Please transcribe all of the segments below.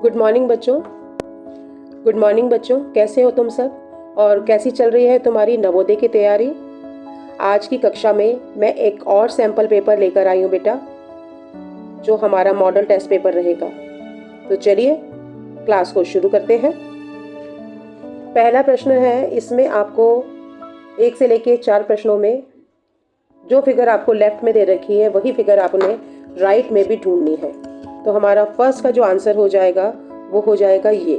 Good morning बच्चों। Good morning बच्चों, कैसे हो तुम सब और कैसी चल रही है तुम्हारी नवोदय की तैयारी। आज की कक्षा में मैं एक और सैंपल पेपर लेकर आई हूँ बेटा, जो हमारा मॉडल टेस्ट पेपर रहेगा। तो चलिए क्लास को शुरू करते हैं। पहला प्रश्न है, इसमें आपको 1 से लेके 4 प्रश्नों में जो फिगर आपको लेफ्ट में दे रखी है वही फिगर आपने राइट में भी ढूंढनी है। तो हमारा फर्स्ट का जो आंसर हो जाएगा वो हो जाएगा ये।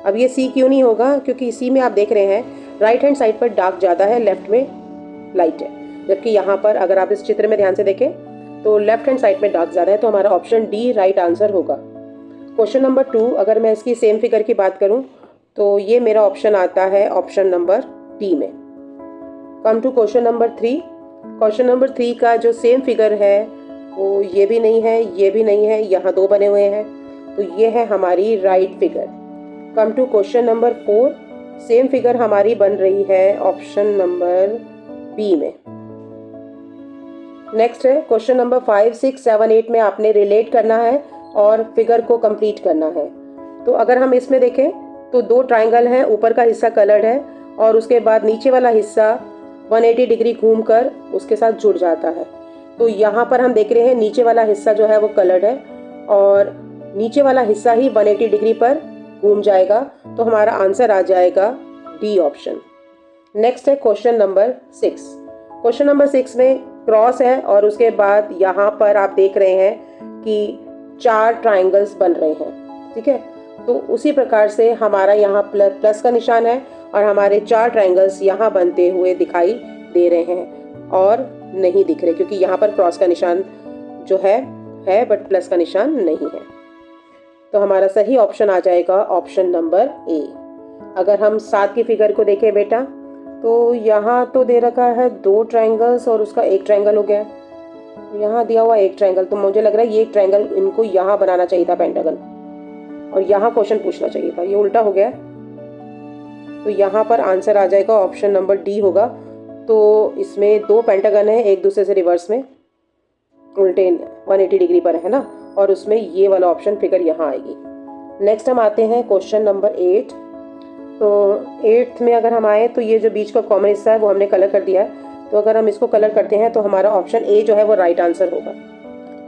अब ये सी क्यों नहीं होगा, क्योंकि सी में आप देख रहे हैं राइट हैंड साइड पर डार्क ज़्यादा है, लेफ्ट में लाइट है। जबकि यहाँ पर अगर आप इस चित्र में ध्यान से देखें तो लेफ्ट हैंड साइड में डार्क ज़्यादा है, तो हमारा ऑप्शन डी राइट आंसर होगा। क्वेश्चन नंबर 2, अगर मैं इसकी सेम फिगर की बात करूँ तो ये मेरा ऑप्शन आता है ऑप्शन नंबर डी में। Come to question number 3। Question number 3 का जो सेम फिगर है वो ये भी नहीं है, ये भी नहीं है, यहाँ 2 बने हुए हैं, तो ये है हमारी right figure. Come to question number 4, same figure हमारी बन रही है ऑप्शन नंबर बी में। नेक्स्ट है क्वेश्चन नंबर 5, 6, 7, 8 में आपने रिलेट करना है और फिगर को कंप्लीट करना है। तो अगर हम इसमें देखें तो 2 ट्राइंगल हैं, ऊपर का हिस्सा कलर्ड है और उसके बाद नीचे वाला हिस्सा 180 डिग्री घूमकर उसके साथ जुड़ जाता है। तो यहाँ पर हम देख रहे हैं नीचे वाला हिस्सा जो है वो कलर्ड है और नीचे वाला हिस्सा ही 180 डिग्री पर घूम जाएगा, तो हमारा आंसर आ जाएगा डी ऑप्शन। नेक्स्ट है क्वेश्चन नंबर 6। क्वेश्चन नंबर 6 में क्रॉस है और उसके बाद यहाँ पर आप देख रहे हैं कि 4 ट्राइंगल्स बन रहे हैं, ठीक है। तो उसी प्रकार से हमारा यहाँ प्लस का निशान है और हमारे 4 ट्राइंगल्स यहाँ बनते हुए दिखाई दे रहे हैं और नहीं दिख रहे, क्योंकि यहाँ पर क्रॉस का निशान जो है बट प्लस का निशान नहीं है। तो हमारा सही ऑप्शन आ जाएगा ऑप्शन नंबर ए। अगर हम 7 की फिगर को देखें बेटा, तो यहाँ तो दे रखा है 2 ट्राइंगल्स और उसका 1 ट्राइंगल हो गया। यहाँ दिया हुआ 1 ट्राइंगल, तो मुझे लग रहा है ये ट्राइंगल इनको यहाँ बनाना चाहिए था पेंटागन, और यहाँ क्वेश्चन पूछना चाहिए था, ये उल्टा हो गया। तो यहाँ पर आंसर आ जाएगा ऑप्शन नंबर डी होगा। तो इसमें 2 पेंटागन है एक दूसरे से रिवर्स में उल्टे 180 डिग्री पर है ना, और उसमें ये वाला ऑप्शन फिगर यहाँ आएगी। नेक्स्ट हम आते हैं क्वेश्चन नंबर 8। तो 8th में अगर हम आए तो ये जो बीच का कॉमन हिस्सा है वो हमने कलर कर दिया है, तो अगर हम इसको कलर करते हैं तो हमारा ऑप्शन ए जो है वो राइट आंसर होगा।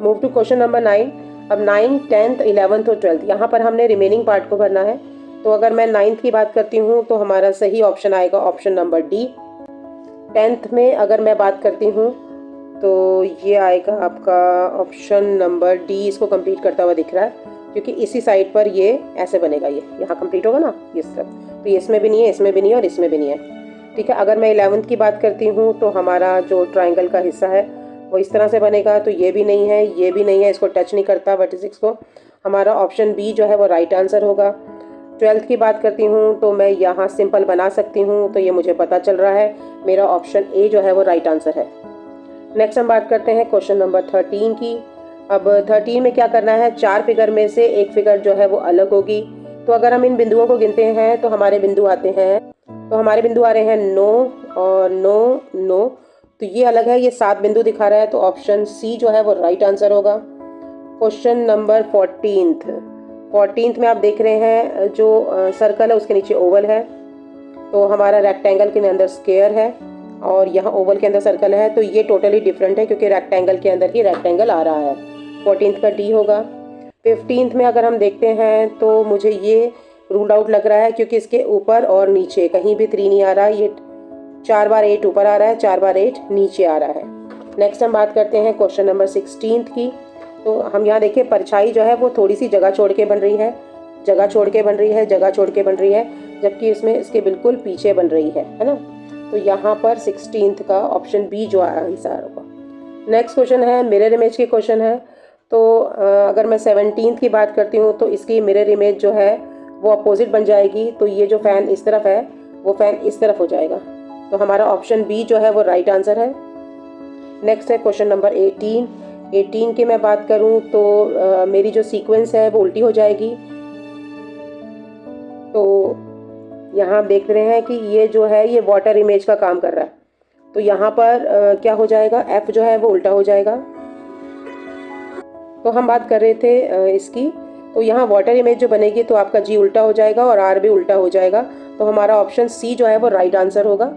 Move to question number 9। अब 9, 10th, 11th और 12th यहाँ पर हमने रिमेनिंग पार्ट को भरना है। तो अगर मैं 9th की बात करती हूँ तो हमारा सही ऑप्शन आएगा ऑप्शन नंबर डी। 10th में अगर मैं बात करती हूँ तो ये आएगा आपका ऑप्शन नंबर डी, इसको कंप्लीट करता हुआ दिख रहा है, क्योंकि इसी साइड पर ये ऐसे बनेगा, ये यहाँ कंप्लीट होगा ना इस तरफ। तो ये इसमें भी नहीं है, इसमें भी नहीं है और इसमें भी नहीं है, ठीक है। अगर मैं 11th की बात करती हूँ तो हमारा जो ट्राइंगल का हिस्सा है वो इस तरह से बनेगा, तो ये भी नहीं है, ये भी नहीं है, इसको टच नहीं करता वर्टिसेस को। हमारा ऑप्शन बी जो है वो राइट आंसर होगा। 12th की बात करती हूँ तो मैं यहाँ सिंपल बना सकती हूँ, तो ये मुझे पता चल रहा है मेरा ऑप्शन ए जो है वो राइट आंसर है। नेक्स्ट हम बात करते हैं क्वेश्चन नंबर 13 की। अब 13 में क्या करना है, 4 फिगर में से एक फिगर जो है वो अलग होगी। तो अगर हम इन बिंदुओं को गिनते हैं तो हमारे बिंदु आते हैं, तो हमारे बिंदु आ रहे हैं 9 और 9, 9, तो ये अलग है, ये 7 बिंदु दिखा रहा है, तो ऑप्शन सी जो है वो राइट आंसर होगा। क्वेश्चन नंबर 14th में आप देख रहे हैं जो सर्कल है उसके नीचे ओवल है, तो हमारा रेक्टेंगल के अंदर स्क्वायर है और यहाँ ओवल के अंदर सर्कल है, तो ये टोटली डिफरेंट है क्योंकि रेक्टेंगल के अंदर ही रेक्टेंगल आ रहा है। 14th का डी होगा। 15th में अगर हम देखते हैं तो मुझे ये रूल्ड आउट लग रहा है, क्योंकि इसके ऊपर और नीचे कहीं भी 3 नहीं आ रहा, ये 4 बार 8 ऊपर आ रहा है, 4 बार 8 नीचे आ रहा है। नेक्स्ट हम बात करते हैं क्वेश्चन नंबर 16th की। तो हम यहाँ देखिए परछाई जो है वो थोड़ी सी जगह छोड़ के बन रही है, जगह छोड़ के बन रही है, जगह छोड़ के बन रही है, जबकि इसमें इसके बिल्कुल पीछे बन रही है ना। तो यहाँ पर 16th का ऑप्शन बी जो आंसर होगा। नेक्स्ट क्वेश्चन है मिरर इमेज के क्वेश्चन है। तो अगर मैं 17th की बात करती हूँ तो इसकी मिरर इमेज जो है वो अपोजिट बन जाएगी, तो ये जो फैन इस तरफ है वो फैन इस तरफ हो जाएगा, तो हमारा ऑप्शन बी जो है वो राइट आंसर है। नेक्स्ट है क्वेश्चन नंबर 18 की मैं बात करूँ तो मेरी जो सीक्वेंस है वो उल्टी हो जाएगी। तो यहाँ आप देख रहे हैं कि ये जो है ये वाटर इमेज का काम कर रहा है, तो यहाँ पर क्या हो जाएगा, एफ जो है वो उल्टा हो जाएगा। तो हम बात कर रहे थे इसकी तो यहाँ वाटर इमेज जो बनेगी तो आपका जी उल्टा हो जाएगा और आर भी उल्टा हो जाएगा, तो हमारा ऑप्शन सी जो है वो राइट आंसर होगा।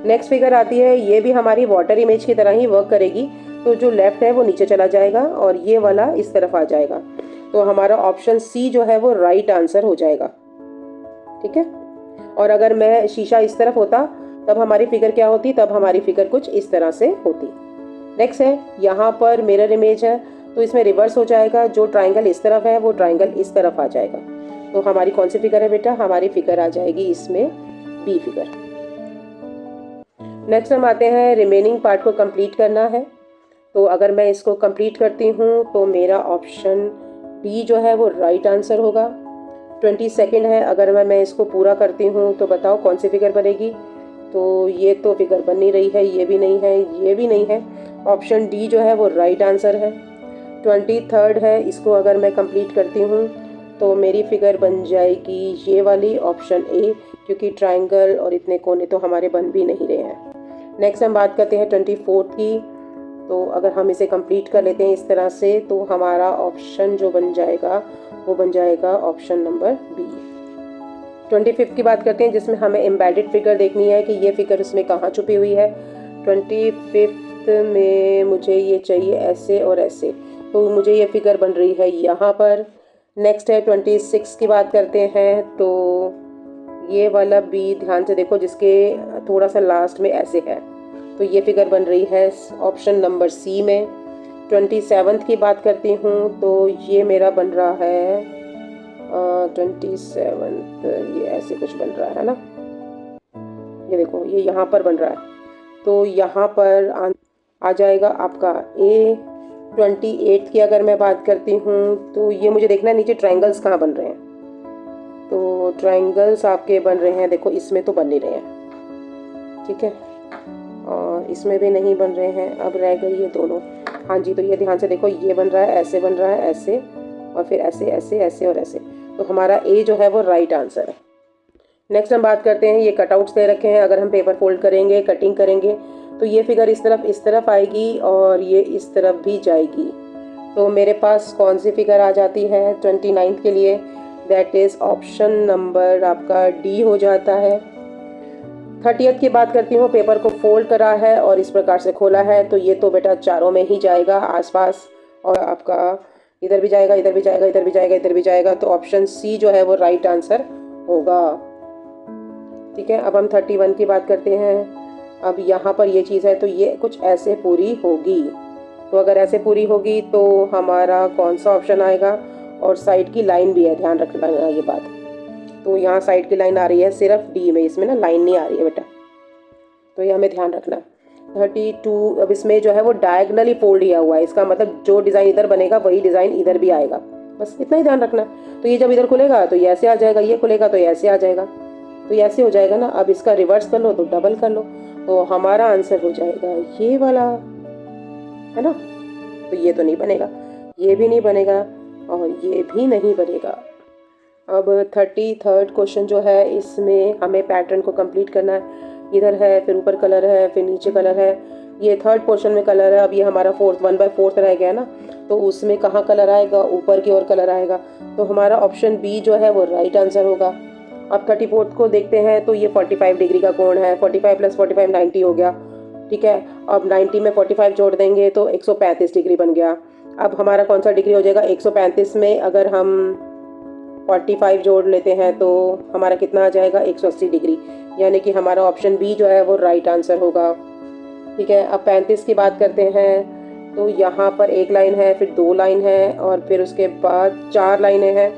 नेक्स्ट फिगर आती है, ये भी हमारी वाटर इमेज की तरह ही वर्क करेगी। तो जो लेफ्ट है वो नीचे चला जाएगा और ये वाला इस तरफ आ जाएगा, तो हमारा ऑप्शन सी जो है वो राइट आंसर हो जाएगा। ठीक है, और अगर मैं शीशा इस तरफ होता तब हमारी फिगर क्या होती, तब हमारी फिगर कुछ इस तरह से होती। नेक्स्ट है, यहाँ पर मिरर इमेज है, तो इसमें रिवर्स हो जाएगा, जो ट्राइंगल इस तरफ है वो ट्राइंगल इस तरफ आ जाएगा। तो हमारी कौन सी फिगर है बेटा, हमारी फिगर आ जाएगी इसमें बी फिगर। नेक्स्ट हम आते हैं रिमेनिंग पार्ट को कंप्लीट करना है। तो अगर मैं इसको कंप्लीट करती हूँ तो मेरा ऑप्शन बी जो है वो राइट आंसर होगा। 22 है, अगर मैं इसको पूरा करती हूँ तो बताओ कौन सी फिगर बनेगी। तो ये तो फिगर बन नहीं रही है, ये भी नहीं है, ये भी नहीं है, ऑप्शन डी जो है वो राइट आंसर है। 23 है, इसको अगर मैं कंप्लीट करती हूँ तो मेरी फिगर बन जाएगी ये वाली, ऑप्शन ए, क्योंकि ट्राइंगल और इतने कोने तो हमारे बन भी नहीं रहे हैं। नेक्स्ट हम बात करते हैं 24 की। तो अगर हम इसे कंप्लीट कर लेते हैं इस तरह से तो हमारा ऑप्शन जो बन जाएगा वो बन जाएगा ऑप्शन नंबर बी। 25 की बात करते हैं, जिसमें हमें एम्बेडेड फिगर देखनी है कि ये फिगर उसमें कहाँ छुपी हुई है। 25 में मुझे ये चाहिए ऐसे और ऐसे, तो मुझे ये फिगर बन रही है यहाँ पर। नेक्स्ट है 26 की बात करते हैं, तो ये वाला बी ध्यान से देखो, जिसके थोड़ा सा लास्ट में ऐसे है, तो ये फिगर बन रही है ऑप्शन नंबर सी में। 27 की बात करती हूँ तो ये मेरा बन रहा है 27, ये ऐसे कुछ बन रहा है ना, ये देखो ये यहाँ पर बन रहा है, तो यहाँ पर आ जाएगा आपका ए। 28 की अगर मैं बात करती हूँ तो ये मुझे देखना है नीचे ट्रायंगल्स कहाँ बन रहे हैं। तो ट्रायंगल्स आपके बन रहे हैं, देखो इसमें तो बन नहीं रहे हैं, ठीक है, और इसमें भी नहीं बन रहे हैं। अब रह गई ये दोनों, हाँ जी, तो ये ध्यान से देखो, ये बन रहा है ऐसे, बन रहा है ऐसे, और फिर ऐसे ऐसे ऐसे और ऐसे, तो हमारा ए जो है वो राइट आंसर है। नेक्स्ट हम बात करते हैं, ये कटआउट्स दे रखे हैं, अगर हम पेपर फोल्ड करेंगे, कटिंग करेंगे, तो ये फिगर इस तरफ आएगी और ये इस तरफ भी जाएगी। तो मेरे पास कौन सी फिगर आ जाती है 29 के लिए, दैट इज़ ऑप्शन नंबर आपका डी हो जाता है। 30 की बात करती हूँ, पेपर को फोल्ड करा है और इस प्रकार से खोला है, तो ये तो बेटा चारों में ही जाएगा आसपास, और आपका इधर भी जाएगा, इधर भी जाएगा, इधर भी जाएगा, इधर भी जाएगा, तो ऑप्शन सी जो है वो राइट आंसर होगा। ठीक है, अब हम 31 की बात करते हैं। अब यहाँ पर ये चीज़ है, तो ये कुछ ऐसे पूरी होगी, तो अगर ऐसे पूरी होगी तो हमारा कौन सा ऑप्शन आएगा, और साइड की लाइन भी है, ध्यान रखना ये बात। तो यहाँ साइड की लाइन आ रही है सिर्फ डी में, इसमें ना लाइन नहीं आ रही है बेटा, तो ये हमें ध्यान रखना। 32, अब इसमें जो है वो डायगनली फोल्ड किया हुआ है, इसका मतलब जो डिज़ाइन इधर बनेगा वही डिज़ाइन इधर भी आएगा, बस इतना ही ध्यान रखना। तो ये जब इधर खुलेगा तो ये ऐसे आ जाएगा, ये खुलेगा तो ये ऐसे आ जाएगा, तो ये ऐसे हो जाएगा ना। अब इसका रिवर्स कर लो तो डबल कर लो, तो हमारा आंसर हो जाएगा ये वाला, है ना। तो ये तो नहीं बनेगा, ये भी नहीं बनेगा, और ये भी नहीं बनेगा। अब 33rd क्वेश्चन जो है, इसमें हमें पैटर्न को कंप्लीट करना है। इधर है, फिर ऊपर कलर है, फिर नीचे कलर है, ये थर्ड पोर्शन में कलर है। अब ये हमारा 1/4 रह गया ना, तो उसमें कहाँ कलर आएगा, ऊपर की ओर कलर आएगा, तो हमारा ऑप्शन बी जो है वो राइट आंसर होगा। अब 34th को देखते हैं, तो ये 45 डिग्री का कोण है, 45 + 45 90 हो गया, ठीक है। अब 90 में 45 जोड़ देंगे तो 135 डिग्री बन गया। अब हमारा कौन सा डिग्री हो जाएगा, 135 में अगर हम 45 जोड़ लेते हैं तो हमारा कितना आ जाएगा, 180 डिग्री, यानी कि हमारा ऑप्शन बी जो है वो राइट आंसर होगा। ठीक है, अब 35 की बात करते हैं, तो यहाँ पर एक लाइन है, फिर 2 लाइन है, और फिर उसके बाद 4 लाइनें हैं,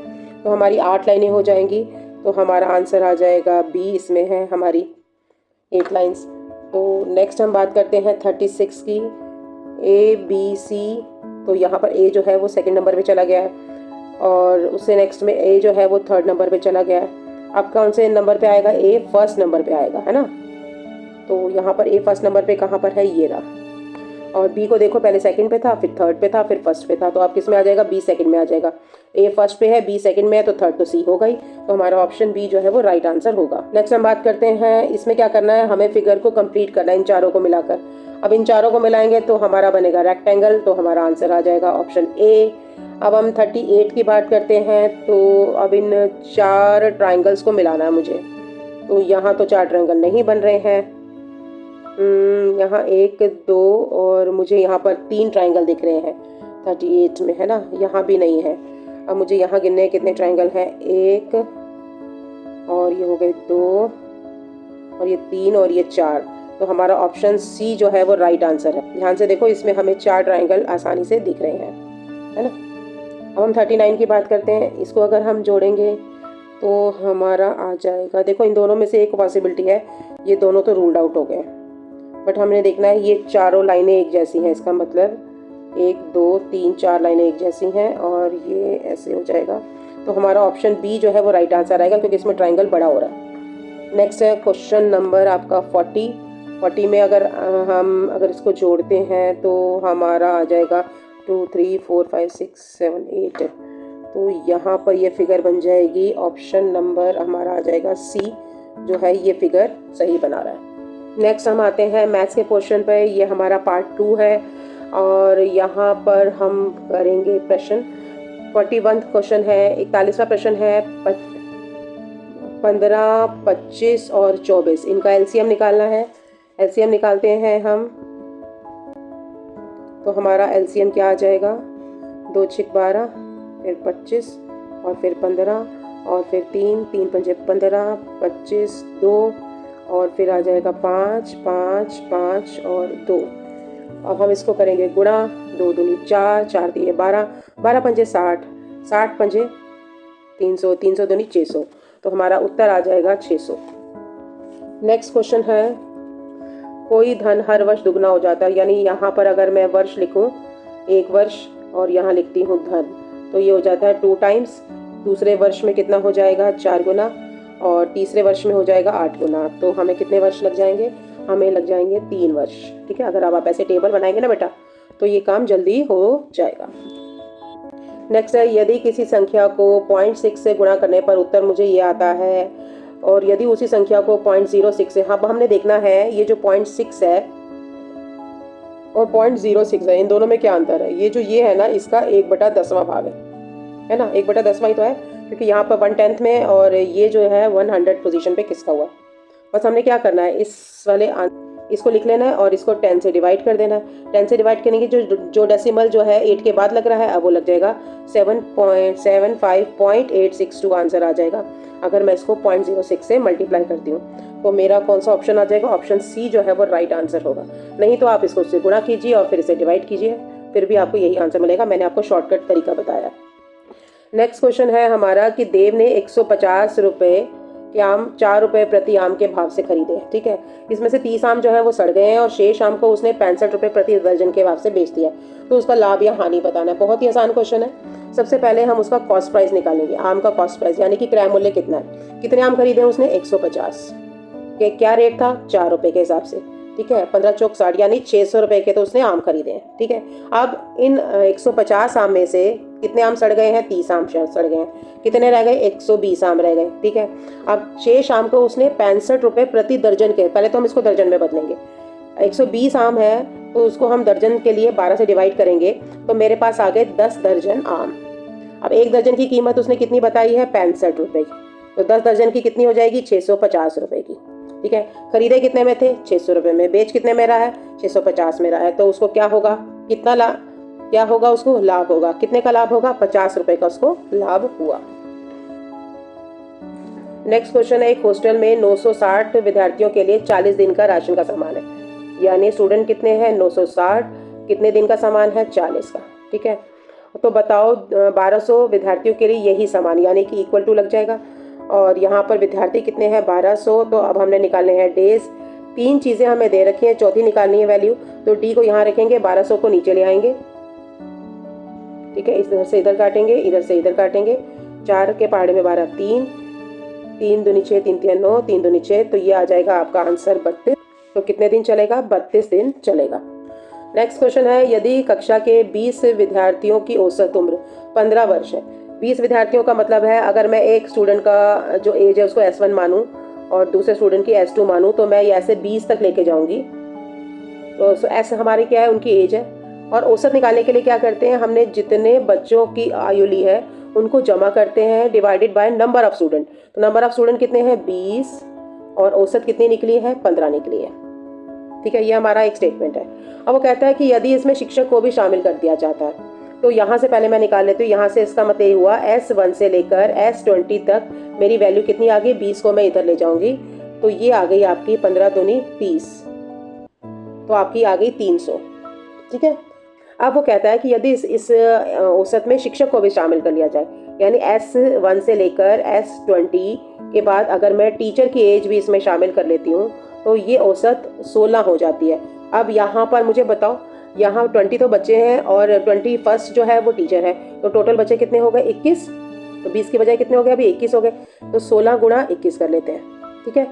तो हमारी 8 लाइनें हो जाएंगी, तो हमारा आंसर आ जाएगा बी, इसमें है हमारी 8 लाइन्स। तो नेक्स्ट हम बात करते हैं 36 की, ए बी सी, तो यहाँ पर ए जो है वो सेकंड नंबर पे चला गया है, और उससे नेक्स्ट में ए जो है वो थर्ड नंबर पे चला गया है। अब कौन से नंबर पे आएगा, ए फर्स्ट नंबर पे आएगा, है ना। तो यहाँ पर ए फर्स्ट नंबर पे कहाँ पर है, ये रहा, और बी को देखो, पहले सेकंड पे था, फिर थर्ड पे था, फिर फर्स्ट पे था, तो आप किस में आ जाएगा, बी सेकंड में आ जाएगा। ए फर्स्ट पे है, बी सेकंड में है, तो थर्ड तो सी होगा ही, तो हमारा ऑप्शन बी जो है वो राइट आंसर होगा। नेक्स्ट हम बात करते हैं, इसमें क्या करना है, हमें फिगर को कंप्लीट करना है इन चारों को मिलाकर। अब इन चारों को मिलाएंगे तो हमारा बनेगा रेक्टेंगल, तो हमारा आंसर आ जाएगा ऑप्शन ए। अब हम 38 की बात करते हैं। तो अब इन 4 ट्राइंगल्स को मिलाना है मुझे। तो यहाँ तो 4 ट्राइंगल नहीं बन रहे हैं। यहाँ 1 2 और मुझे यहाँ पर 3 ट्राइंगल दिख रहे हैं 38 में, है ना। यहाँ भी नहीं है। अब मुझे यहाँ गिनने कितने ट्राइंगल हैं, 1 और ये हो गए 2 और ये 3 और ये 4। तो हमारा ऑप्शन सी जो है वो राइट आंसर है। ध्यान से देखो, इसमें हमें 4 ट्राइंगल आसानी से दिख रहे हैं, है ना। अब हम 39 की बात करते हैं। इसको अगर हम जोड़ेंगे तो हमारा आ जाएगा, देखो इन दोनों में से एक पॉसिबिलिटी है, ये दोनों तो रूल्ड आउट हो गए, बट हमने देखना है ये चारों लाइनें एक जैसी हैं। इसका मतलब 1 2 3 4 लाइनें एक जैसी हैं और ये ऐसे हो जाएगा। तो हमारा ऑप्शन बी जो है वो राइट आंसर आएगा, क्योंकि इसमें ट्राइंगल बड़ा हो रहा है। नेक्स्ट है क्वेश्चन नंबर आपका 40 में अगर इसको जोड़ते हैं तो हमारा आ जाएगा 2 3 4 5 6 7 8। तो यहाँ पर ये फिगर बन जाएगी, ऑप्शन नंबर हमारा आ जाएगा सी, जो है ये फिगर सही बना रहा है। नेक्स्ट हम आते हैं मैथ्स के क्वेश्चन पे। ये हमारा पार्ट 2 है और यहाँ पर हम करेंगे प्रश्न। 41 क्वेश्चन है, 41वां प्रश्न है। 15 25 और 24 इनका एलसीएम निकालना है। एलसीएम निकालते हैं हम। तो हमारा एलसीएम क्या आ जाएगा, 2 6 12, फिर 25 और फिर 15 और फिर 3 3 5 15, 25 2 और फिर आ जाएगा 5 5 5 और 2। अब हम इसको करेंगे गुणा, 2 दूनी 4 4 दिए 12 12 पंजे 60 60 पंजे 300 300 दूनी 600। तो हमारा उत्तर आ जाएगा 600। नेक्स्ट क्वेश्चन है, कोई धन हर वर्ष दुगना हो जाता है। यानी यहाँ पर अगर मैं वर्ष लिखूँ 1 वर्ष और यहाँ लिखती हूँ धन, तो ये हो जाता है 2 टाइम्स। दूसरे वर्ष में कितना हो जाएगा, 4 गुना, और तीसरे वर्ष में हो जाएगा 8 गुना। तो हमें कितने वर्ष लग जाएंगे, हमें लग जाएंगे 3 वर्ष। ठीक है, अगर आप ऐसे टेबल बनाएंगे ना बेटा तो ये काम जल्दी हो जाएगा। नेक्स्ट है, यदि किसी संख्या को 0.6 से गुणा करने पर उत्तर मुझे ये आता है और यदि उसी संख्या को 0.06 से, हाँ हमने देखना है ये जो 0.6 है और 0.06 है, इन दोनों में क्या अंतर है। ये जो ये है ना, इसका 1/10वां भाग है ना, 1/10वां ही तो है, क्योंकि यहाँ पर 1/10 में और ये जो है 100 पोजीशन पे किसका हुआ। बस हमने क्या करना है, इस वाले इसको लिख लेना है और इसको 10 से डिवाइड कर देना है। 10 से डिवाइड करने की जो डेसिमल जो है 8 के बाद लग रहा है, अब वो लग जाएगा 7.75.862 आंसर आ जाएगा अगर मैं इसको 0.06 से मल्टीप्लाई करती हूँ। तो मेरा कौन सा ऑप्शन आ जाएगा, ऑप्शन सी जो है वो राइट आंसर होगा। नहीं तो आप इसको उससे गुणा कीजिए और फिर इसे डिवाइड कीजिए, फिर भी आपको यही आंसर मिलेगा। मैंने आपको शॉर्टकट तरीका बताया। नेक्स्ट क्वेश्चन है हमारा कि देव ने 150 रुपये के आम 4 रुपये प्रति आम के भाव से खरीदे। ठीक है, इसमें से 30 आम जो है वो सड़ गए हैं और शेष आम को उसने 65 रुपये प्रति दर्जन के भाव से बेच दिया। तो उसका लाभ या हानि बताना है। बहुत ही आसान क्वेश्चन है। सबसे पहले हम उसका कॉस्ट प्राइस निकालेंगे, आम का कॉस्ट प्राइस, यानी कि क्रय मूल्य कितना है। कितने आम खरीदे उसने, 150 के क्या रेट था, 4 रुपये के हिसाब से। ठीक है, 15 चौक 60 यानी 600 रुपये के तो उसने आम खरीदे हैं। ठीक है, अब इन 150 आम में से कितने आम सड़ गए हैं, 30 आम सड़ गए हैं। कितने रह गए, 120 आम रह गए। ठीक है, अब शेष आम को उसने 65 रुपये प्रति दर्जन के, पहले तो हम इसको दर्जन में बदलेंगे। 120 आम है तो उसको हम दर्जन के लिए 12 से डिवाइड करेंगे, तो मेरे पास आ गए 10 दर्जन आम। अब एक दर्जन की कीमत उसने कितनी बताई है, 65 रुपये की, तो 10 दर्जन की कितनी हो जाएगी, 650 रुपये की। ठीक है, खरीदे कितने में थे, 600 रुपये में, बेच कितने में रहा है, 650 में रहा है। तो उसको क्या होगा, कितना क्या होगा, उसको लाभ होगा। कितने का लाभ होगा, 50 रुपये का उसको लाभ हुआ। नेक्स्ट क्वेश्चन है, एक हॉस्टल में 960 विद्यार्थियों के लिए 40 दिन का राशन का सामान है। यानी स्टूडेंट कितने हैं, 960, कितने दिन का सामान है, 40 का। ठीक है, तो बताओ 1200 विद्यार्थियों के लिए यही सामान, यानी कि इक्वल टू लग जाएगा। और यहाँ पर विद्यार्थी कितने हैं, 1200। तो अब हमने निकालने हैं डेज। 3 चीज़ें हमें दे रखी हैं, चौथी निकालनी है वैल्यू। तो डी को यहाँ रखेंगे, 1200 को नीचे ले आएंगे। ठीक है, इधर से इधर काटेंगे, इधर से इधर काटेंगे। 4 के पहाड़े में 12, 3 3 दूनी 6, 3 3 9, 3 दूनी 6। तो ये आ जाएगा आपका आंसर 32। तो कितने दिन चलेगा, 32 दिन चलेगा। नेक्स्ट क्वेश्चन है, यदि कक्षा के 20 विद्यार्थियों की औसत उम्र 15 वर्ष है। 20 विद्यार्थियों का मतलब है, अगर मैं एक स्टूडेंट का जो एज है उसको S1 मानूं और दूसरे स्टूडेंट की S2 मानूं, तो मैं ये ऐसे 20 तक लेके जाऊंगी। तो ऐसे हमारी क्या है, उनकी एज है। और औसत निकालने के लिए क्या करते हैं, हमने जितने बच्चों की आयु ली है उनको जमा करते हैं divided by number of student. तो नंबर ऑफ स्टूडेंट कितने हैं 20 और औसत कितनी निकली है 15 निकली है। ठीक है, ये हमारा एक स्टेटमेंट है। अब वो कहता है कि यदि इसमें शिक्षक को भी शामिल कर दिया जाता है, तो यहाँ से पहले मैं निकाल लेती हूँ। यहाँ से इसका मतलब ये हुआ S1 से लेकर S20 तक मेरी वैल्यू कितनी आ गई, 20 को मैं इधर ले जाऊंगी तो ये आ गई आपकी 15 दूनी 30, तो आपकी आ गई 300। ठीक है, अब वो कहता है कि यदि इस औसत में शिक्षक को भी शामिल कर लिया जाए, यानी S1 से लेकर S20 के बाद अगर मैं टीचर की एज भी इसमें शामिल कर लेती हूँ तो ये औसत 16 हो जाती है। अब यहाँ पर मुझे बताओ, यहाँ 20 तो बच्चे हैं और 21 जो है वो टीचर है, तो टोटल बच्चे कितने हो गए 21, तो 20 की बजाय कितने हो गए अभी 21 हो गए, तो 16 गुणा 21 कर लेते हैं। ठीक है,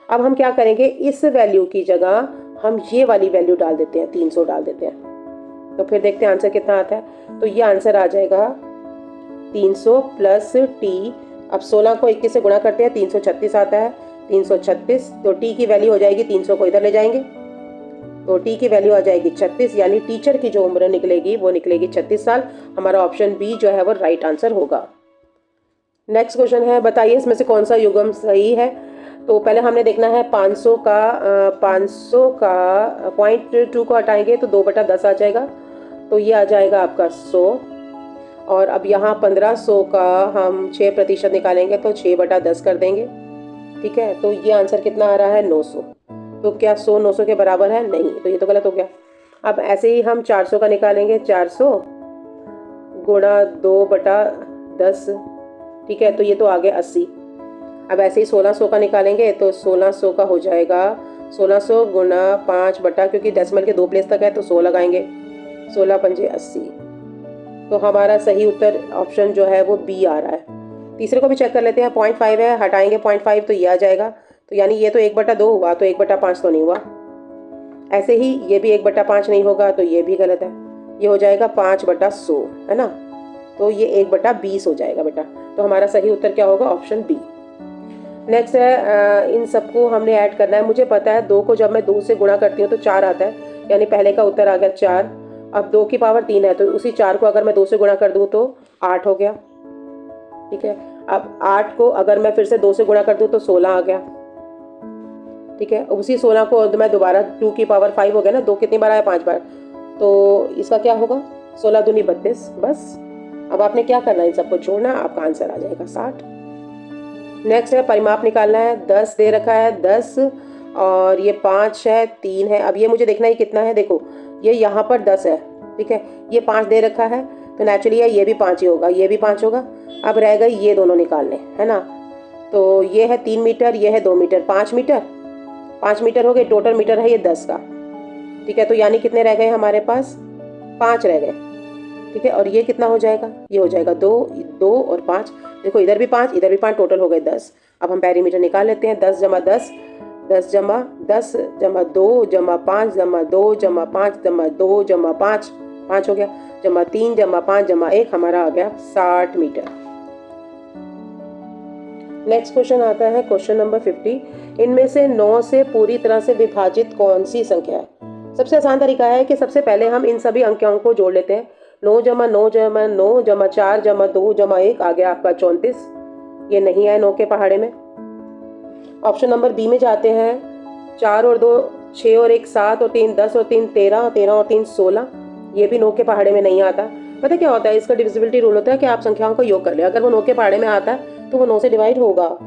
अब हम क्या करेंगे, इस वैल्यू की जगह हम ये वाली वैल्यू डाल देते हैं, 300 डाल देते हैं। तो फिर देखते हैं आंसर कितना आता है। तो ये आंसर आ जाएगा 300 प्लस टी। अब 16 को 21 से गुणा करते हैं, 336 आता है, 336। तो टी की वैल्यू हो जाएगी, 300 को इधर ले जाएंगे तो टी की वैल्यू आ जाएगी 36, यानी टीचर की जो उम्र निकलेगी वो निकलेगी 36 साल। हमारा ऑप्शन बी जो है वो राइट आंसर होगा। नेक्स्ट क्वेश्चन है, बताइए इसमें से कौन सा युग्म सही है। तो पहले हमने देखना है 500 का 0.2 को हटाएंगे तो 2/10 आ जाएगा, तो ये आ जाएगा आपका 100। और अब यहाँ 1500 का हम 6% निकालेंगे तो 6/10 कर देंगे। ठीक है, तो ये आंसर कितना आ रहा है 900। तो क्या 100 900 के बराबर है, नहीं, तो ये तो गलत हो गया। अब ऐसे ही हम 400 का निकालेंगे, 400 गुणा 2/10। ठीक है, तो ये तो आ गया 80। अब ऐसे ही 1600 का निकालेंगे तो 1600 का हो जाएगा 1600 गुणा 5 बटा, क्योंकि डेसिमल के 2 प्लेस तक है तो 100 लगाएंगे, 16 पंजे 80। तो हमारा सही उत्तर ऑप्शन जो है वो बी आ रहा है। तीसरे को भी चेक कर लेते हैं, 0.5 है, हटाएंगे 0.5 तो ये आ जाएगा, तो यानी ये तो 1/2 हुआ, तो 1/5 तो नहीं हुआ। ऐसे ही ये भी 1/5 नहीं होगा, तो ये भी गलत है, ये हो जाएगा 5/100, है ना, तो ये 1/20 हो जाएगा बेटा। तो हमारा सही उत्तर क्या होगा, ऑप्शन बी। नेक्स्ट है, इन सबको हमने ऐड करना है। मुझे पता है 2 को जब मैं 2 से गुणा करती हूँ तो 4 आता है, यानी पहले का उत्तर आ गया 4। अब 2 की पावर 3 है, तो उसी 4 को अगर मैं 2 से गुणा कर दूँ तो 8 हो गया। ठीक है, अब 8 को अगर मैं फिर से 2 से गुणा कर दूँ तो 16 आ गया। ठीक है, उसी 16 को मैं दोबारा 2 की पावर 5 हो गया ना, 2 कितनी बार आया 5 बार, तो इसका क्या होगा 16 दूनी 32। बस अब आपने क्या करना है, इन सबको जोड़ना, आपका आंसर आ जाएगा 60। नेक्स्ट है, परिमाप निकालना है। 10 दे रखा है, 10 और ये 5 है, 3 है। अब ये मुझे देखना है कितना है, देखो ये यहाँ पर 10 है, ठीक है, ये 5 दे रखा है, तो नेचुरली ये भी 5 ही होगा, ये भी 5 होगा। अब रह गई ये दोनों निकालने, है ना, तो ये है 3 मीटर, ये है 2 मीटर, 5 मीटर, 5 मीटर हो गए। टोटल मीटर है ये 10 का। ठीक है, तो यानी कितने रह गए हमारे पास, 5 रह गए। ठीक है, और ये कितना हो जाएगा, ये हो जाएगा 2 और 5। देखो इधर भी 5 इधर भी 5, टोटल हो गए 10। अब हम पेरीमीटर निकाल लेते हैं। 10 जमा 10, 10 जमा 10 जमा 2 जमा 5 जमा 2 जमा 5 जमा 2 जमा 5, 5 हो गया, जमा 3 जमा 5 जमा 1, हमारा आ गया 60 मीटर। नेक्स्ट क्वेश्चन आता है, क्वेश्चन नंबर 50। इनमें से 9 से पूरी तरह से विभाजित कौन सी संख्या है। सबसे आसान तरीका है कि सबसे पहले हम इन सभी अंकों को जोड़ लेते हैं। 9 जमा 9 जमा 9 जमा 4 जमा 2 जमा 1 आ गया आपका 34। ये नहीं है 9 के पहाड़े में। ऑप्शन नंबर बी में जाते हैं। 4 और 2 6 और 1 7 और 3 10 और 3 13 13 और 3 16, ये भी 9 के पहाड़े में नहीं आता। पता क्या होता है, इसका डिविजिबिलिटी रूल होता है कि आप संख्याओं को योग कर ले, अगर वो 9 के पहाड़े में आता है तो वो 9 से डिवाइड होगा।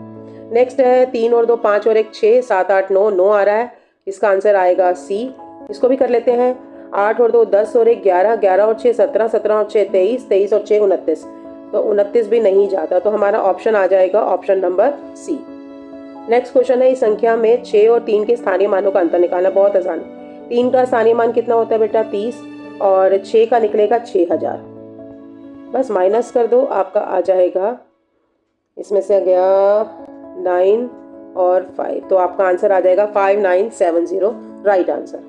नेक्स्ट है 3 और 2 5 और 1 6 7 8 9, 9 आ रहा है, इसका आंसर आएगा सी। इसको भी कर लेते हैं। 8 और 2 10 और 1 11 11 और 6 17 17 और 6 23 23 और 6 29, तो 29 भी नहीं जाता, तो हमारा ऑप्शन आ जाएगा option number C. Next question है, इस संख्या में 6 और 3 के स्थानीय मानों का अंतर निकालना। बहुत आसान है। 3 का स्थानीय मान कितना होता है बेटा 30, और 6 का निकलेगा 6000। बस माइनस कर दो, आपका आ जाएगा, इसमें से गया 9 और 5, तो आपका आंसर आ जाएगा 5970, राइट आंसर।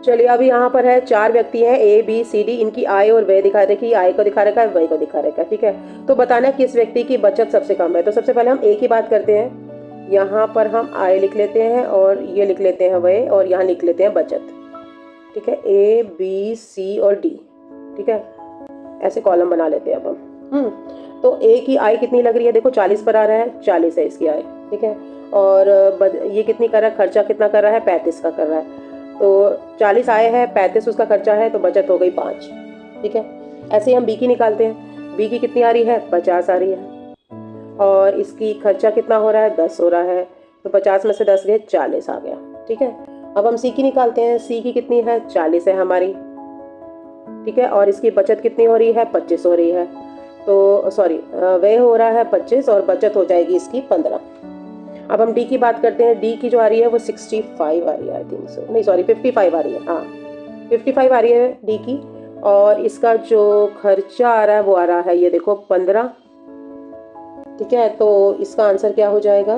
चलिए अब यहाँ पर है 4 व्यक्ति हैं A B C D, इनकी आय और व्यय दिखा देखिए, आय को दिखा रखा है, व्यय को दिखा रखा है। ठीक है, तो बताना किस व्यक्ति की बचत सबसे कम है। तो सबसे पहले हम A की बात करते हैं। यहाँ पर हम आय लिख लेते हैं और ये लिख लेते हैं व्यय, और यहाँ लिख लेते हैं बचत। ठीक है, A B C और D। ठीक है, ऐसे कॉलम बना लेते हैं अब हम। तो ए की आय कितनी लग रही है, देखो 40 पर आ रहा है, 40 है इसकी आय, ठीक है। और ये कितनी कर रहा है, खर्चा कितना कर रहा है, 35 का कर रहा है। तो 40 आय है, 35 उसका खर्चा है, तो बचत हो गई 5, ठीक है। ऐसे ही हम बी की निकालते हैं। बी की कितनी आ रही है, 50 आ रही है, और इसकी खर्चा कितना हो रहा है, 10 हो रहा है, तो 50 में से 10 गए, 40 आ गया, ठीक है। अब हम सी की निकालते हैं। सी की कितनी है, 40 है हमारी, ठीक है, और इसकी बचत कितनी हो रही है, 25 हो रही है। तो सॉरी, व्यय हो रहा है 25 और बचत हो जाएगी इसकी 15। अब हम डी की बात करते हैं। डी की जो आ रही है वो 65 आ रही है, आई थिंक सो, नहीं सॉरी 55 आ रही है, हाँ 55 आ रही है डी की। और इसका जो खर्चा आ रहा है वो आ रहा है, ये देखो 15, ठीक है। तो इसका आंसर क्या हो जाएगा,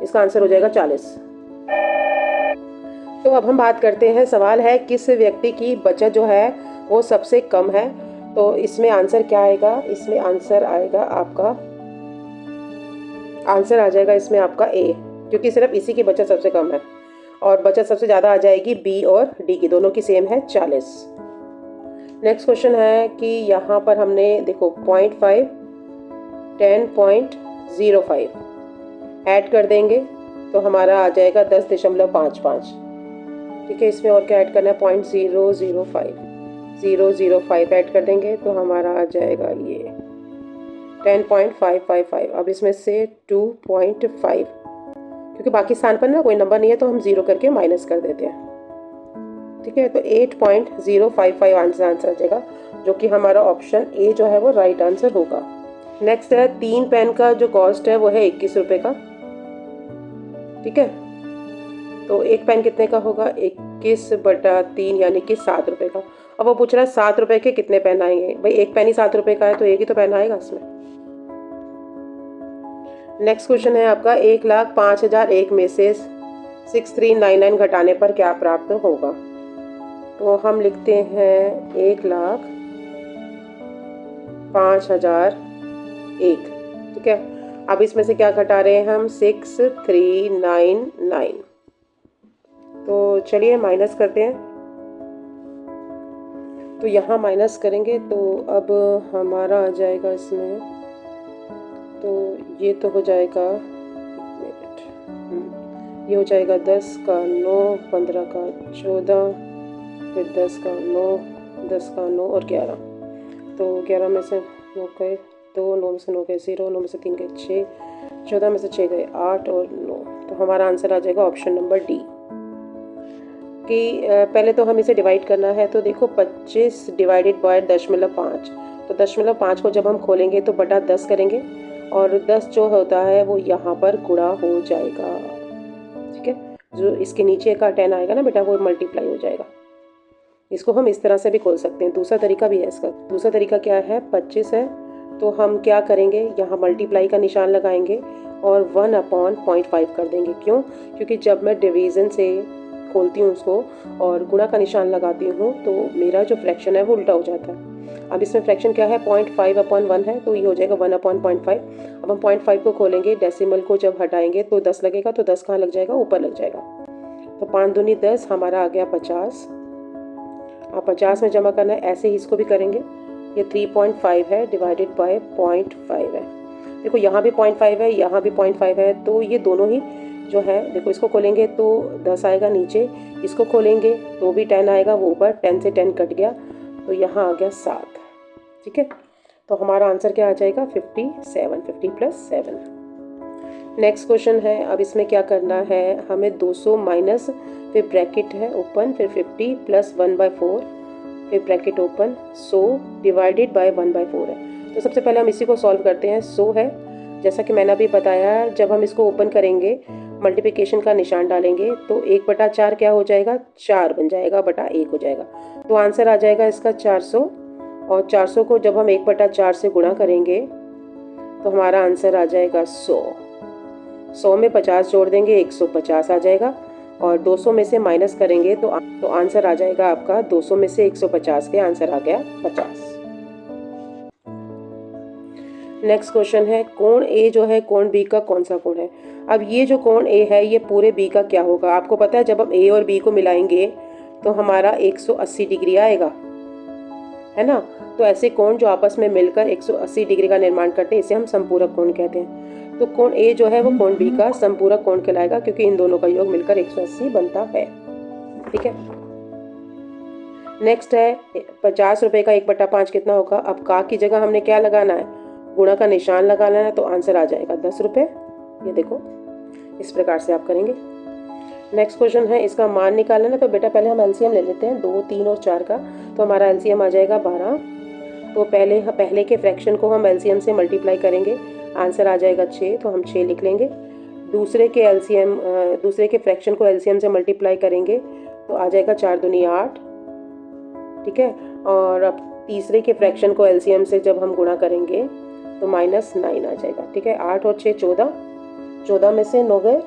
इसका आंसर हो जाएगा 40। तो अब हम बात करते हैं, सवाल है किस व्यक्ति की बचत जो है वो सबसे कम है। तो इसमें आंसर क्या आएगा, इसमें आंसर आएगा आपका, आंसर आ जाएगा इसमें आपका ए, क्योंकि सिर्फ इसी की बचत सबसे कम है। और बचत सबसे ज़्यादा आ जाएगी बी और डी की, दोनों की सेम है 40। नेक्स्ट क्वेश्चन है कि यहाँ पर हमने देखो 0.5 10.05 ऐड कर देंगे तो हमारा आ जाएगा 10.55, ठीक है। इसमें और क्या ऐड करना है, 0.005 ऐड कर देंगे तो हमारा आ जाएगा ये 10.555। अब इसमें से 2.5, क्योंकि बाकी स्थान पर ना कोई नंबर नहीं है तो हम 0 करके माइनस कर देते हैं, ठीक है। तो 8.055 आंसर आ जाएगा, जो कि हमारा ऑप्शन ए जो है वो राइट आंसर होगा। नेक्स्ट है 3 पेन का जो कॉस्ट है वो है 21 रुपये का, ठीक है। तो एक पेन कितने का होगा, 21/3 यानी कि 7 रुपये का। अब वो पूछ रहा है 7 रुपये के कितने पेन आएंगे, भाई एक पेन ही 7 रुपये का है तो एक ही तो पेन आएगा इसमें। नेक्स्ट क्वेश्चन है आपका 1,05,001 में से 6399 घटाने पर क्या प्राप्त होगा। तो हम लिखते हैं 1,05,001, ठीक है। अब इसमें से क्या घटा रहे हैं हम, 6399। तो चलिए माइनस करते हैं। तो यहाँ माइनस करेंगे तो अब हमारा आ जाएगा इसमें, तो ये तो हो जाएगा, ये हो जाएगा 10 का 9, 15 का 14, फिर 10 का 9, 10 का 9 और 11। तो 11 में से 9 गए 2, 9 में से 9 गए 0, 9 में से 3 गए 6, 14 में से 6 गए 8 और 9। तो हमारा आंसर आ जाएगा ऑप्शन नंबर डी। कि पहले तो हम इसे डिवाइड करना है। तो देखो 25 डिवाइडेड बाय 0.5, तो 0.5 को जब हम खोलेंगे तो बटा 10 करेंगे और 10 जो होता है वो यहाँ पर गुणा हो जाएगा, ठीक है। जो इसके नीचे का 10 आएगा ना बेटा वो मल्टीप्लाई हो जाएगा। इसको हम इस तरह से भी खोल सकते हैं, दूसरा तरीका भी है इसका। दूसरा तरीका क्या है, 25 है तो हम क्या करेंगे, यहाँ मल्टीप्लाई का निशान लगाएंगे और 1/0.5 कर देंगे। क्यों, क्योंकि जब मैं डिवीज़न से खोलती हूँ उसको और गुणा का निशान लगाती हूँ तो मेरा जो फ्रैक्शन है वो उल्टा हो जाता है। अब इसमें फ्रैक्शन क्या है, 0.5/1 है तो ये हो जाएगा 1/0.5। अब हम 0.5 को खोलेंगे, डेसिमल को जब हटाएंगे तो 10 लगेगा, तो 10 कहाँ लग जाएगा, ऊपर लग जाएगा। तो 5 दूनी 10, हमारा आ गया 50। अब 50 में जमा करना है, ऐसे ही इसको भी करेंगे। ये 3.5 है डिवाइडेड बाय 0.5 है। देखो यहाँ भी 0.5 है, यहाँ भी 0.5 है, तो ये दोनों ही जो है, देखो इसको खोलेंगे तो 10 आएगा नीचे, इसको खोलेंगे तो भी 10 आएगा, वो ऊपर 10 से 10 कट गया तो यहाँ आ गया 7, ठीक है। तो हमारा आंसर क्या आ जाएगा, 57, 50 + 7। नेक्स्ट क्वेश्चन है, अब इसमें क्या करना है हमें, 200 माइनस, फिर ब्रैकेट है ओपन, फिर 50 + 1/4, फिर ब्रैकेट ओपन, 100 डिवाइडेड बाय 1/4 है। तो सबसे पहले हम इसी को सॉल्व करते हैं। 100 है, जैसा कि मैंने अभी बताया, जब हम इसको ओपन करेंगे मल्टीप्लिकेशन का निशान डालेंगे तो 1/4 क्या हो जाएगा, 4 बन जाएगा, बटा 1 हो जाएगा। तो आंसर आ जाएगा इसका 400। और 400 को जब हम 1/4 से गुणा करेंगे तो हमारा आंसर आ जाएगा 100। 100 में 50 जोड़ देंगे, 150 आ जाएगा। और 200 में से माइनस करेंगे तो आंसर आ जाएगा आपका 200 में से 150 के आंसर आ गया 50। नेक्स्ट क्वेश्चन है, कोण ए जो है कोण बी का कौन सा कोण है। अब ये जो कोण ए है ये पूरे बी का क्या होगा, आपको पता है जब हम ए और बी को मिलाएंगे तो हमारा 180 डिग्री आएगा, है ना। तो ऐसे कोण जो आपस में मिलकर 180 डिग्री का निर्माण करते हैं इसे हम संपूरक कोण कहते हैं। तो कोण ए जो है वो कोण बी का संपूरक कोण कहलाएगा, क्योंकि इन दोनों का योग मिलकर 180 बनता है। ठीक है। नेक्स्ट है 50 रुपए का 1/5 कितना होगा। अब का की जगह हमने क्या लगाना है, गुणा का निशान लगाना है, तो आंसर आ जाएगा 10 रुपए। ये देखो इस प्रकार से आप करेंगे। नेक्स्ट क्वेश्चन है, इसका मान निकालना है। तो बेटा पहले हम एलसीएम ले लेते हैं 2, 3 और 4 का। तो हमारा एलसीएम आ जाएगा 12। तो पहले के फ्रैक्शन को हम एलसीएम से मल्टीप्लाई करेंगे, आंसर आ जाएगा 6। तो हम 6 लिख लेंगे। दूसरे के फ्रैक्शन को एलसीएम से मल्टीप्लाई करेंगे तो आ जाएगा 4 दूनी 8। ठीक है। और अब तीसरे के फ्रैक्शन को एलसीएम से जब हम गुणा करेंगे तो -9 आ जाएगा। ठीक है। 8 और 6 14, 14 में से 9 गए,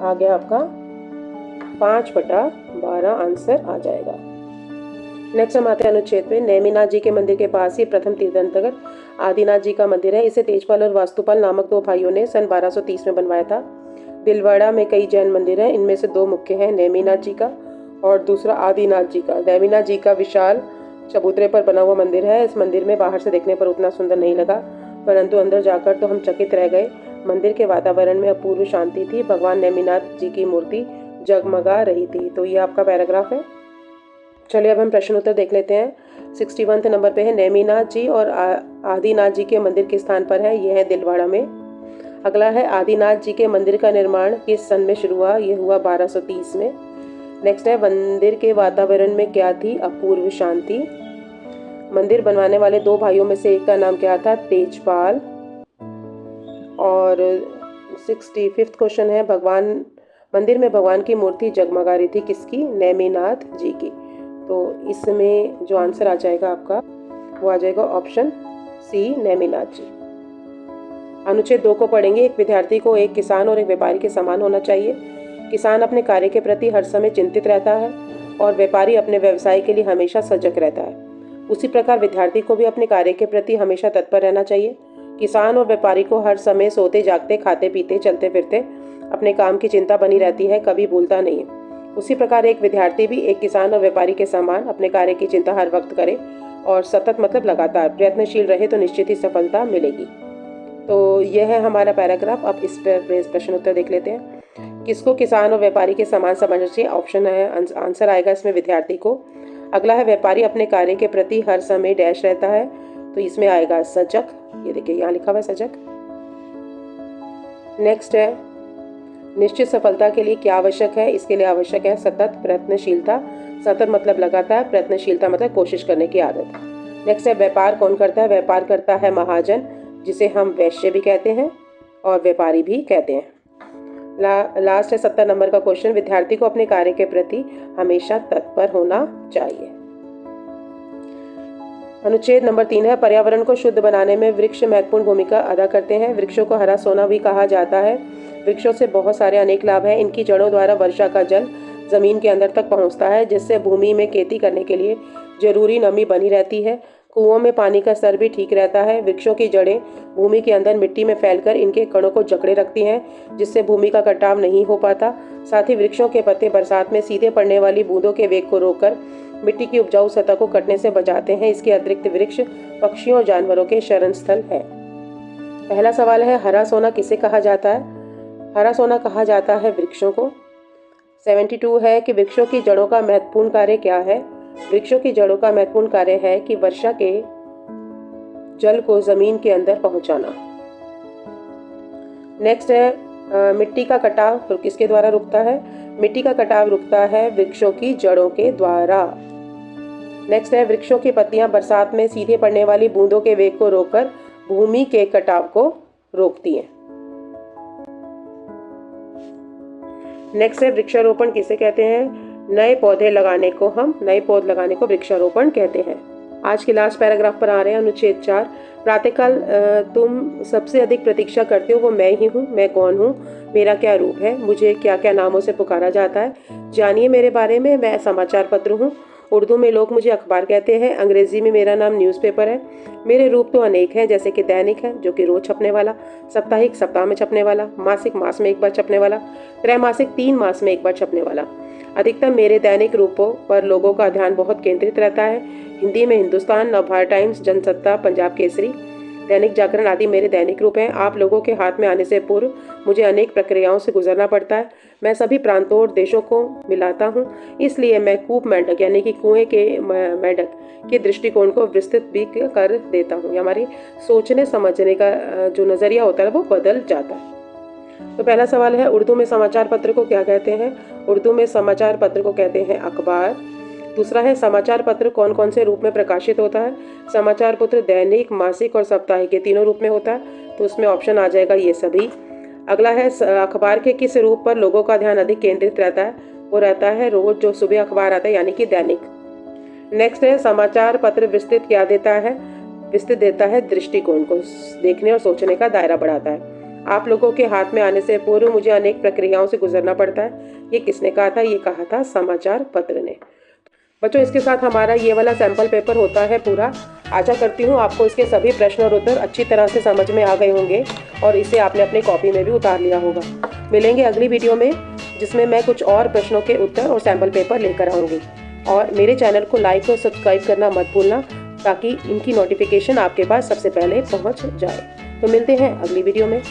आ गया आपका 5/12 आंसर आ जाएगा। नेक्स्ट हम आते हैं अनुच्छेद पे। नेमिनाथ जी के मंदिर के पास ही प्रथम तीर्थंकर आदिनाथ जी का मंदिर है। इसे तेजपाल और वास्तुपाल नामक 2 भाइयों ने सन 1230 में बनवाया था। दिलवाड़ा में कई जैन मंदिर हैं, इनमें से 2 मुख्य हैं, नेमिनाथ जी का और दूसरा आदिनाथ जी का। नेमिनाथ जी का विशाल चबूतरे पर बना हुआ मंदिर है। इस मंदिर में बाहर से देखने पर उतना सुंदर नहीं लगा, परंतु अंदर जाकर तो हम चकित रह गए। मंदिर के वातावरण में अपूर्व शांति थी। भगवान नेमिनाथ जी की मूर्ति जगमगा रही थी। तो ये आपका पैराग्राफ है। चलिए अब हम प्रश्न उत्तर देख लेते हैं। 61 नंबर पे है, नेमिनाथ जी और आदिनाथ जी के मंदिर किस स्थान पर है। यह है दिलवाड़ा में। अगला है, आदिनाथ जी के मंदिर का निर्माण किस सन में शुरू हुआ। यह हुआ 1230 में। नेक्स्ट है, मंदिर के वातावरण में क्या थी, अपूर्व शांति। मंदिर बनवाने वाले 2 भाइयों में से एक का नाम क्या था, तेजपाल। और 65वां क्वेश्चन है, मंदिर में भगवान की मूर्ति जगमगा रही थी, किसकी, नेमिनाथ जी की। तो इसमें जो आंसर आ जाएगा आपका वो आ जाएगा ऑप्शन सी, नेमिनाथ जी। अनुच्छेद 2 को पढ़ेंगे। एक विद्यार्थी को एक किसान और एक व्यापारी के समान होना चाहिए। किसान अपने कार्य के प्रति हर समय चिंतित रहता है और व्यापारी अपने व्यवसाय के लिए हमेशा सजग रहता है। उसी प्रकार विद्यार्थी को भी अपने कार्य के प्रति हमेशा तत्पर रहना चाहिए। किसान और व्यापारी को हर समय सोते जागते, खाते पीते, चलते फिरते अपने काम की चिंता बनी रहती है, कभी भूलता नहीं है। उसी प्रकार एक विद्यार्थी भी एक किसान और व्यापारी के समान अपने कार्य की चिंता हर वक्त करे और सतत मतलब लगातार प्रयत्नशील रहे तो निश्चित ही सफलता मिलेगी। तो यह है हमारा पैराग्राफ। अब इस पर प्रश्न उत्तर देख लेते हैं। किसको किसान और व्यापारी के समान समझना चाहिए। ऑप्शन है, आंसर आएगा इसमें विद्यार्थी को। अगला है, व्यापारी अपने कार्य के प्रति हर समय डैश रहता है, तो इसमें आएगा सजग। ये देखिए यहाँ लिखा हुआ है सजग। नेक्स्ट है, निश्चित सफलता के लिए क्या आवश्यक है। इसके लिए आवश्यक है सतत प्रयत्नशीलता। सतत मतलब लगातार, प्रयत्नशीलता मतलब कोशिश करने की आदत। नेक्स्ट है, व्यापार कौन करता है। व्यापार करता है महाजन, जिसे हम वैश्य भी कहते हैं और व्यापारी भी कहते हैं। लास्ट है 70 नंबर का क्वेश्चन, विद्यार्थी को अपने कार्य के प्रति हमेशा तत्पर होना चाहिए। अनुच्छेद नंबर 3 है, पर्यावरण को शुद्ध बनाने में वृक्ष महत्वपूर्ण भूमिका अदा करते हैं। वृक्षों को हरा सोना भी कहा जाता है। वृक्षों से बहुत सारे अनेक लाभ हैं। इनकी जड़ों द्वारा वर्षा का जल जमीन के अंदर तक पहुंचता है, जिससे भूमि में खेती करने के लिए जरूरी नमी बनी रहती है। कुओं में पानी का स्तर भी ठीक रहता है। वृक्षों की जड़ें भूमि के अंदर मिट्टी में फैलकर इनके कणों को जकड़े रखती हैं, जिससे भूमि का कटाव नहीं हो पाता। साथ ही वृक्षों के पत्ते बरसात में सीधे पड़ने वाली बूंदों के वेग को रोककर मिट्टी की उपजाऊ सतह को कटने से बचाते हैं। इसके अतिरिक्त वृक्ष पक्षियों और जानवरों के शरण स्थल है। पहला सवाल है, हरा सोना किसे कहा जाता है। हरा सोना कहा जाता है वृक्षों को। 72 है कि वृक्षों की जड़ों का महत्वपूर्ण कार्य क्या है। वृक्षों की जड़ों का महत्वपूर्ण कार्य है कि वर्षा के जल को जमीन के अंदर पहुंचाना। नेक्स्ट है, मिट्टी का कटाव किसके द्वारा रुकता है। मिट्टी का कटाव रुकता है वृक्षों की जड़ों के द्वारा। नेक्स्ट है, वृक्षों की पत्तियां बरसात में सीधे पड़ने वाली बूंदों के वेग को रोककर भूमि के कटाव को रोकती हैं। नेक्स्ट है, वृक्षारोपण किसे कहते हैं। नए पौधे लगाने को वृक्षारोपण कहते हैं। आज के लास्ट पैराग्राफ पर आ रहे हैं, अनुच्छेद 4। प्रातःकाल तुम सबसे अधिक प्रतीक्षा करते हो वो मैं ही हूँ। मैं कौन हूँ, मेरा क्या रूप है, मुझे क्या क्या नामों से पुकारा जाता है, जानिए मेरे बारे में। मैं समाचार पत्र हूँ, उर्दू में लोग मुझे अखबार कहते हैं, अंग्रेजी में मेरा नाम न्यूज़पेपर है। मेरे रूप तो अनेक हैं, जैसे कि दैनिक है जो कि रोज छपने वाला, साप्ताहिक सप्ताह में छपने वाला, मासिक मास में एक बार छपने वाला, त्रैमासिक 3 मास में एक बार छपने वाला। अधिकतम मेरे दैनिक रूपों पर लोगों का ध्यान बहुत केंद्रित रहता है। हिंदी में हिंदुस्तान, नवभारत टाइम्स, जनसत्ता, पंजाब केसरी, दैनिक जागरण आदि मेरे दैनिक रूप हैं। आप लोगों के हाथ में आने से पूर्व मुझे अनेक प्रक्रियाओं से गुजरना पड़ता है। मैं सभी प्रांतों और देशों को मिलाता हूँ, इसलिए मैं कूप मेंढक यानी कि कुएं के मेंढक के दृष्टिकोण को विस्तृत भी कर देता हूँ। हमारी सोचने समझने का जो नज़रिया होता है वो बदल जाता है। तो पहला सवाल है, उर्दू में समाचार पत्र को क्या कहते हैं? उर्दू में समाचार पत्र को कहते हैं अखबार। दूसरा है, समाचार पत्र कौन कौन से रूप में प्रकाशित होता है? समाचार पत्र दैनिक, मासिक और साप्ताहिक के तीनों रूप में होता है, तो उसमें ऑप्शन आ जाएगा ये सभी। अगला है, अखबार के किस रूप पर लोगों का ध्यान अधिक केंद्रित रहता है? वो रहता है रोज जो सुबह अखबार आता है यानी कि दैनिक। नेक्स्ट है, समाचार पत्र विस्तृत क्या देता है? विस्तृत देता है दृष्टिकोण को, देखने और सोचने का दायरा बढ़ाता है। आप लोगों के हाथ में आने से पूर्व मुझे अनेक प्रक्रियाओं से गुजरना पड़ता है। ये किसने कहा था? ये कहा था समाचार पत्र ने। बच्चों, इसके साथ हमारा ये वाला सैम्पल पेपर होता है पूरा। आशा करती हूँ आपको इसके सभी प्रश्न और उत्तर अच्छी तरह से समझ में आ गए होंगे और इसे आपने अपनी कॉपी में भी उतार लिया होगा। मिलेंगे अगली वीडियो में, जिसमें मैं कुछ और प्रश्नों के उत्तर और सैम्पल पेपर लेकर आऊँगी। और मेरे चैनल को लाइक और सब्सक्राइब करना मत भूलना, ताकि इनकी नोटिफिकेशन आपके पास सबसे पहले पहुँच जाए। तो मिलते हैं अगली वीडियो में।